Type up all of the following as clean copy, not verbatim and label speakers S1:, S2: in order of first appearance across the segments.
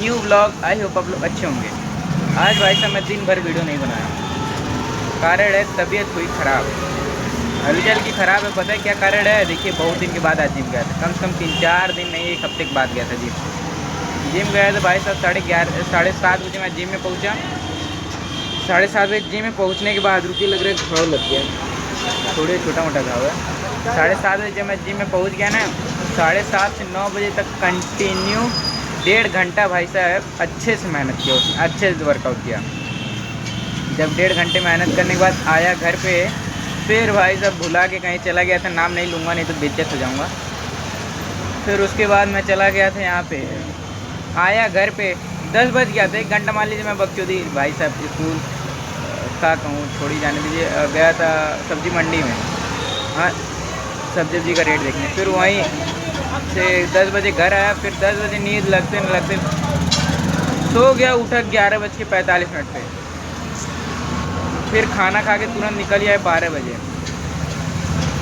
S1: New blog. I hope आप लोग अच्छे होंगे। आज भाई साहब मैं दिन भर वीडियो नहीं बनाया। कारण है तबीयत हुई ख़राब, हल्की हल्की ख़राब है। पता है क्या कारण है? देखिए, बहुत दिन के बाद आज जिम गया था। कम से कम 3-4 दिन नहीं, 1 हफ्ते के बाद गया था जिम गया था भाई साहब। 7:30 बजे मैं जिम में पहुंचा। 7:30 बजे जिम में पहुंचने के बाद रुकी, लग रहा है घाव लग गया, थोड़े छोटा मोटा घाव है। 7:30 बजे जब मैं जिम में पहुंच गया ना, 7:30 से 9 बजे तक कंटिन्यू 1.5 घंटा भाई साहब अच्छे से मेहनत किया, उसने अच्छे से वर्कआउट किया। जब 1.5 घंटे मेहनत करने के बाद आया घर पे, फिर भाई साहब भुला के कहीं चला गया था। नाम नहीं लूँगा, नहीं तो बेइज्जत हो जाऊँगा। फिर उसके बाद मैं चला गया था यहाँ पे, आया घर पे 10 बज गया था। 1 घंटा मान लीजिए मैं बकचोदी भाई साहब स्कूल का कहूँ, छोड़ी जाने दीजिए। गया था सब्ज़ी मंडी में, हाँ, सब्जी का रेट देखने। फिर वहीं से 10 बजे घर आया। फिर 10 बजे नींद लगते न लगते सो गया। उठा 11:45 पे। फिर खाना खा के तुरंत निकल आए 12 बजे।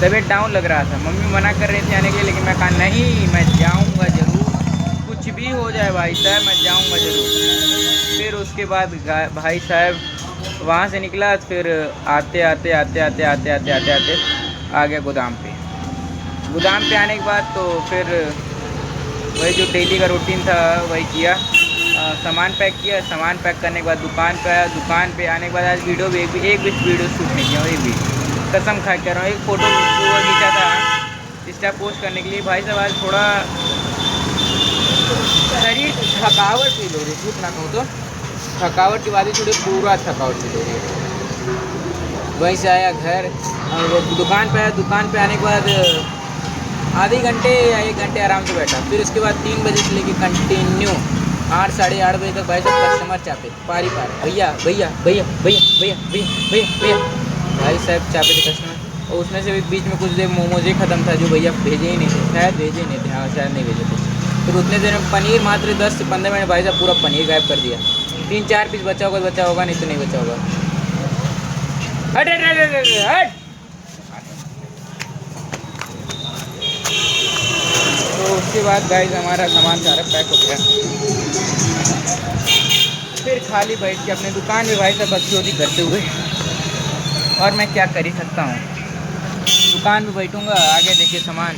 S1: तबीयत डाउन लग रहा था, मम्मी मना कर रही थी आने के लिए, लेकिन मैं कहा नहीं, मैं जाऊंगा ज़रूर, कुछ भी हो जाए भाई साहब, मैं जाऊंगा ज़रूर। फिर उसके बाद भाई साहब वहाँ से निकला। फिर आते आते आते आते आते आते आते आते आ गया गोदाम पे। गोदाम पे आने के बाद तो फिर वही जो डेली का रूटीन था वही किया। सामान पैक किया। सामान पैक करने के बाद दुकान पे आया। दुकान पे आने के बाद आज वीडियो भी एक भी वीडियो शूट नहीं किया, एक भी, कसम खा के रहा हूँ। एक फ़ोटो सुबह खींचा था इंस्टा पोस्ट करने के लिए। भाई साहब आज थोड़ा शरीर थकावट फील हो रही है, झूठ ना कहूँ तो थकावट की बात ही थोड़ी, पूरा थकावट फील हो रही है। वहीं से आया घर, दुकान पे आया। दुकान पे आने के बाद आधे घंटे या 1 घंटे आराम से बैठा। फिर उसके बाद 3 बजे से लेकर कंटिन्यू 8 साढ़े 8 बजे तक भाई साहब कस्टमर चापे पारी भैया भैया भैया भैया भैया भैया भैया भैया भाई साहब चापे थे कस्टमर। और उसमें से भी बीच में कुछ देर मोमोज ही ख़त्म था, जो भैया भेजे ही नहीं थे, शायद भेजे ही नहीं थे, हाँ शायद नहीं भेजे थे। फिर उतने देर में पनीर मात्र 10 से 15 मिनट भाई साहब पूरा पनीर गायब कर दिया। 3-4 पीस बचा होगा, नहीं तो नहीं बचा होगा। हट हट हट हट हट। तो उसके बाद गाइस हमारा सामान सारा पैक हो गया। फिर खाली बैठ के अपने दुकान में भाई साहब बकचोदी करते हुए, और मैं क्या कर ही सकता हूँ, दुकान में बैठूँगा। आगे देखिए सामान,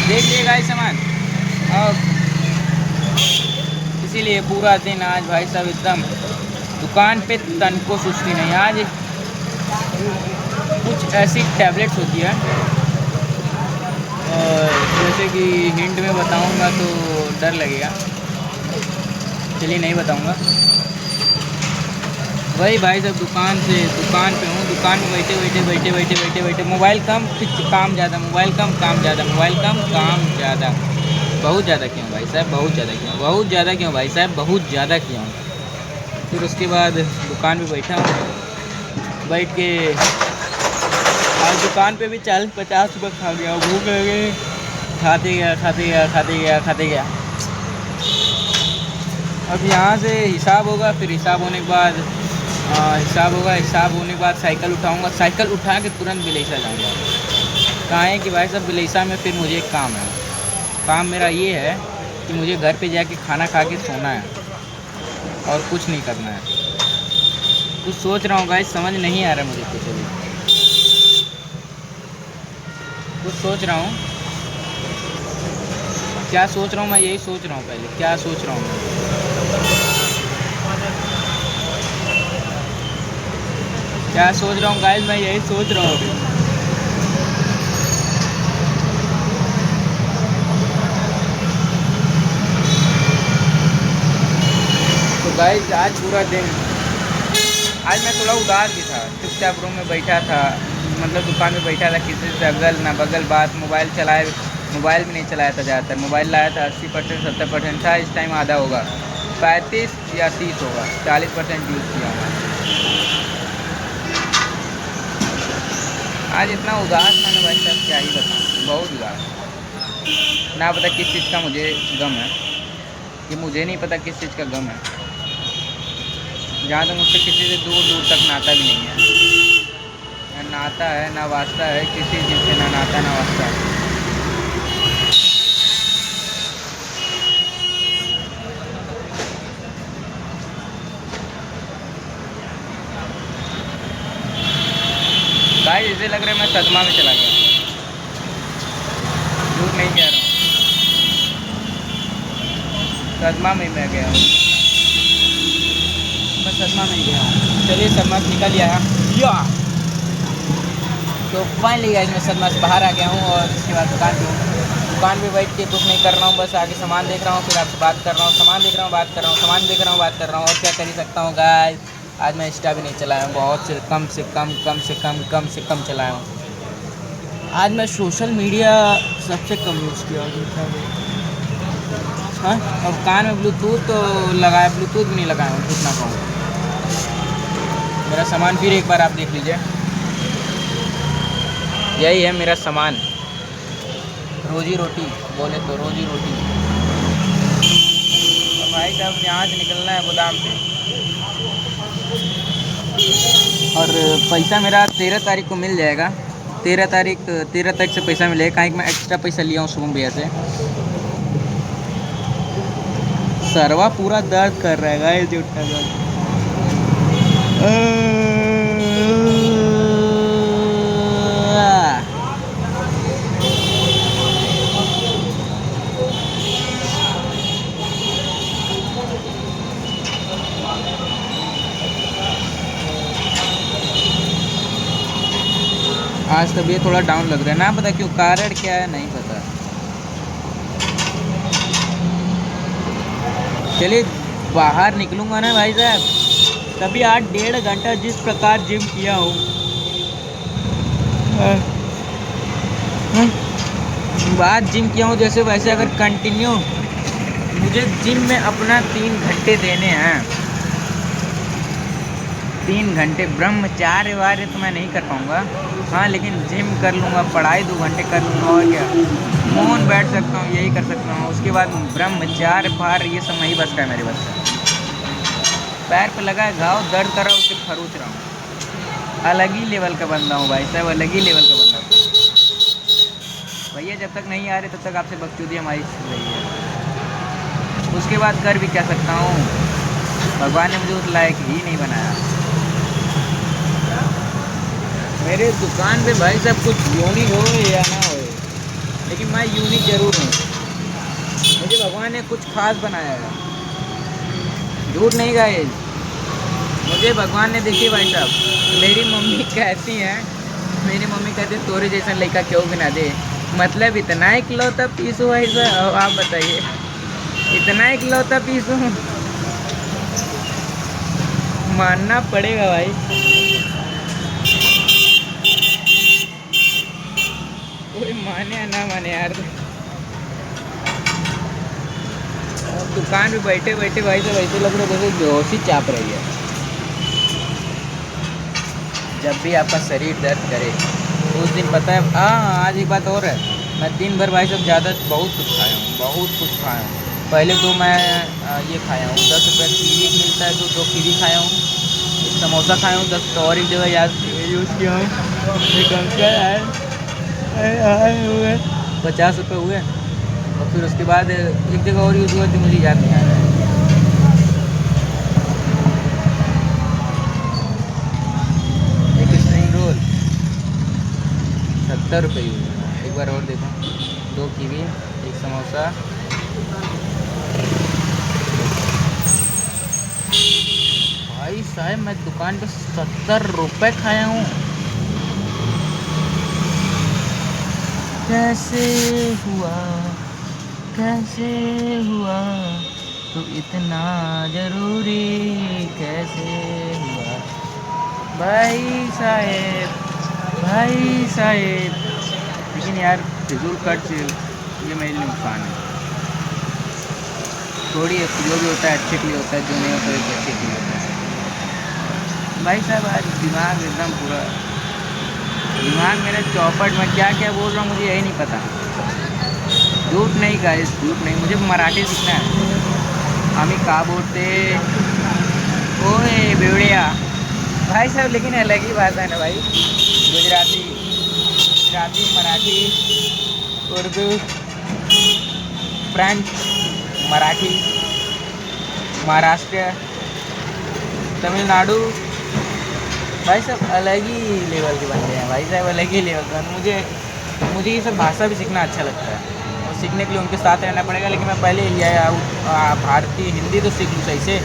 S1: देख लिए गाइस सामान। और इसीलिए पूरा दिन आज भाई साहब एकदम दुकान पे तन को सुस्ती नहीं। आज कुछ ऐसी टैबलेट्स होती है, और जैसे कि हिंट में बताऊंगा तो डर लगेगा, चलिए नहीं बताऊंगा। वही भाई साहब दुकान पे हूँ। दुकान में बैठे मोबाइल कम काम ज़्यादा, मोबाइल कम काम ज़्यादा, मोबाइल कम काम ज़्यादा। बहुत ज़्यादा क्यों भाई साहब, बहुत ज़्यादा क्यों, बहुत ज़्यादा क्यों भाई साहब, बहुत ज़्यादा क्यों। फिर उसके बाद दुकान पे बैठा हूँ। बैठ के आज दुकान पे भी 40-50 रुपये खा गया। भूख लगे, खाते गया। अब यहाँ से हिसाब होगा। फिर हिसाब होने के बाद हिसाब होने के बाद साइकिल उठाऊँगा। साइकिल उठा के तुरंत बिलेसा जाऊँगा। कहाँ है कि भाई साहब बिलेसा में फिर मुझे एक काम है। काम मेरा ये है कि मुझे घर पे जाके खाना खा के सोना है और कुछ नहीं करना है। कुछ सोच रहा हूँ गाइस, समझ नहीं आ रहा मुझे कुछ अभी। कुछ सोच रहा हूँ, क्या सोच रहा हूँ मैं, यही सोच रहा हूँ। पहले क्या सोच रहा हूँ मैं, क्या सोच रहा हूँ गाइस, मैं यही सोच रहा हूँ अभी। तो गाइस आज पूरा दिन, आज मैं थोड़ा उदास भी था। चुपचाप रूम में बैठा था, मतलब दुकान में बैठा था, किसी से अगल ना बगल बात। मोबाइल भी नहीं चलाया था ज़्यादातर। मोबाइल लाया था 80% 70% था। इस टाइम आधा होगा, 35 या 30 होगा, 40% यूज़ किया हूँ। आज इतना उदास था ना भाई साहब, क्या ही बताऊँ, बहुत उदास। ना पता किस चीज़ का मुझे गम है, कि मुझे नहीं पता किस चीज़ का गम है। जहाँ तक मुझसे किसी से दूर दूर तक नाता भी नहीं है। ना नाता है ना वास्ता है, किसी चीज़ से ना नाता ना वास्ता है। सदमा में चला गया, झूठ नहीं कह रहा हूँ, सदमा में मैं गया हूँ, मैं सदमा में ही गया हूँ। चलिए सदमा से निकल आया या तो फाइनली गाइस मैं सदमा से बाहर आ गया हूँ और इसके बाद दुकान पे बैठ के कुछ नहीं कर रहा हूँ, बस आगे सामान देख रहा हूँ, फिर आपसे बात कर रहा हूँ, सामान देख रहा हूँ, बात कर रहा हूँ, सामान देख रहा हूँ, बात कर रहा हूँ, और क्या कर ही सकता हूँ गाइस। आज मैं इंस्टा भी नहीं चलाया हूँ, बहुत से कम चलाया हूँ। आज मैं सोशल मीडिया सबसे कम यूज़ किया हाँ। अब कान में ब्लूटूथ तो लगाया, ब्लूटूथ भी नहीं लगाया हूँ, झूठ ना कहूँ। मेरा सामान फिर एक बार आप देख लीजिए, यही है मेरा सामान, रोजी रोटी बोले तो रोजी रोटी। तो भाई साहब यहाँ से निकलना है गोदाम पे, और पैसा मेरा 13 तारीख को मिल जाएगा। 13 तारीख से पैसा मिलेगा, कहीं मैं एक्स्ट्रा पैसा लिया हूँ शुभम भैया से। सरवा पूरा दर्द कर रहा है गाइस, झूठा दर्द। आज तबीयत थोड़ा डाउन लग रहा है ना, पता क्यों, कारण क्या है नहीं पता। चलिए बाहर निकलूंगा ना भाई साहब, तभी 8-1.5 घंटा जिस प्रकार जिम किया हूँ, बाद जिम किया हूँ जैसे वैसे अगर कंटिन्यू मुझे जिम में अपना 3 घंटे देने हैं, 3 घंटे ब्रह्मचार्य वार्य तो मैं नहीं कर पाऊँगा, हाँ लेकिन जिम कर लूँगा, पढ़ाई 2 घंटे कर लूँगा, और क्या मौन बैठ सकता हूँ, यही कर सकता हूँ। उसके बाद ब्रह्मचार्य पार ये सब नहीं बचता है मेरे बस। पैर पे लगा है घाव, दर्द कर रहा हूँ, उसे खरोच रहा हूँ। अलग ही लेवल का बंदा हूँ भाई साहब, अलग ही लेवल का बंदा हूँ भैया। जब तक नहीं आ रहे तब तक आपसे बकचोदी हमारी चल रही है, उसके बाद कर भी क्या सकता हूँ, भगवान ने मुझे उस लायक ही नहीं बनाया। मेरे दुकान पे भाई साहब कुछ यूनिक हो या ना हो, लेकिन मैं यूनिक ज़रूर हूँ, मुझे भगवान ने कुछ खास बनाया है, झूठ नहीं गाइस। मुझे भगवान ने, देखिए भाई साहब, मेरी मम्मी कहती है तोरे जैसा लड़का क्यों बना दे, मतलब इतना इकलौता पीस हो भाई साहब, आप बताइए, इतना इकलौता पीस हो, मानना पड़ेगा भाई। कोई माने या ना माने यार, दुकान पे बैठे बैठे भाई साहब ऐसे लग रहा है जैसे बेहोश ही चाप रही है। जब भी आपका शरीर दर्द करे उस दिन पता है, हाँ आज एक बात और है, मैं दिन भर भाई साहब बहुत कुछ खाया हूँ। पहले तो मैं ये खाया हूँ, 10 रुपये कीवी मिलता है तो 2 कीवी खाया हूँ, एक समोसा खाया हूँ 10 और एक जगह यूज़ किया हूँ, एक अंकल आए 50 रुपये हुए, और फिर उसके बाद एक जगह और यूज़ हुआ तो मुझे याद नहीं आ रहा है। एक स्प्रिंग रोल 70 रुपये हुए, एक बार और देखो, 2 कीवी, एक समोसा, भाई साहब मैं दुकान पे 70 रुपये खाया हूँ। कैसे हुआ तो इतना ज़रूरी, कैसे हुआ भाई साहब। लेकिन यार फिजूल खर्च ये मेरे लिए नुकसान है, थोड़ी जो भी होता है अच्छे के लिए होता है, जो नहीं होता है अच्छे के लिए होता है। भाई साहब आज दिमाग एकदम पूरा, दिमाग मेरा चौपट, मैं क्या क्या बोल रहा हूँ मुझे यही नहीं पता। झूठ नहीं गाइस, झूठ नहीं, मुझे मराठी सीखना है। आम्ही का बोलते ओए बेवड़िया भाई साहब, लेकिन अलग ही भाषा है ना भाई, गुजराती, मराठी, उर्दू, फ्रेंच, मराठी, महाराष्ट्र, तमिलनाडु, भाई साहब अलग ही लेवल के बंदे हैं भाई साहब, अलग ही लेवल का। मुझे ये सब भाषा भी सीखना अच्छा लगता है और सीखने के लिए उनके साथ रहना पड़ेगा, लेकिन मैं पहले इंडिया भारतीय हिंदी तो सीख लूँ सही से।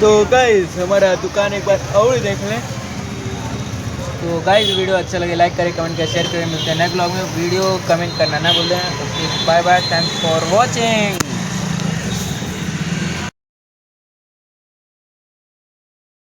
S1: तो गाइस हमारा दुकान एक बार और देख लें। तो गाइस वीडियो अच्छा लगे लाइक करें, कमेंट करें, शेयर करें। मिलते हैं नेक्स्ट ब्लॉग में। वीडियो कमेंट करना ना भूल दें। Bye bye, thanks for watching.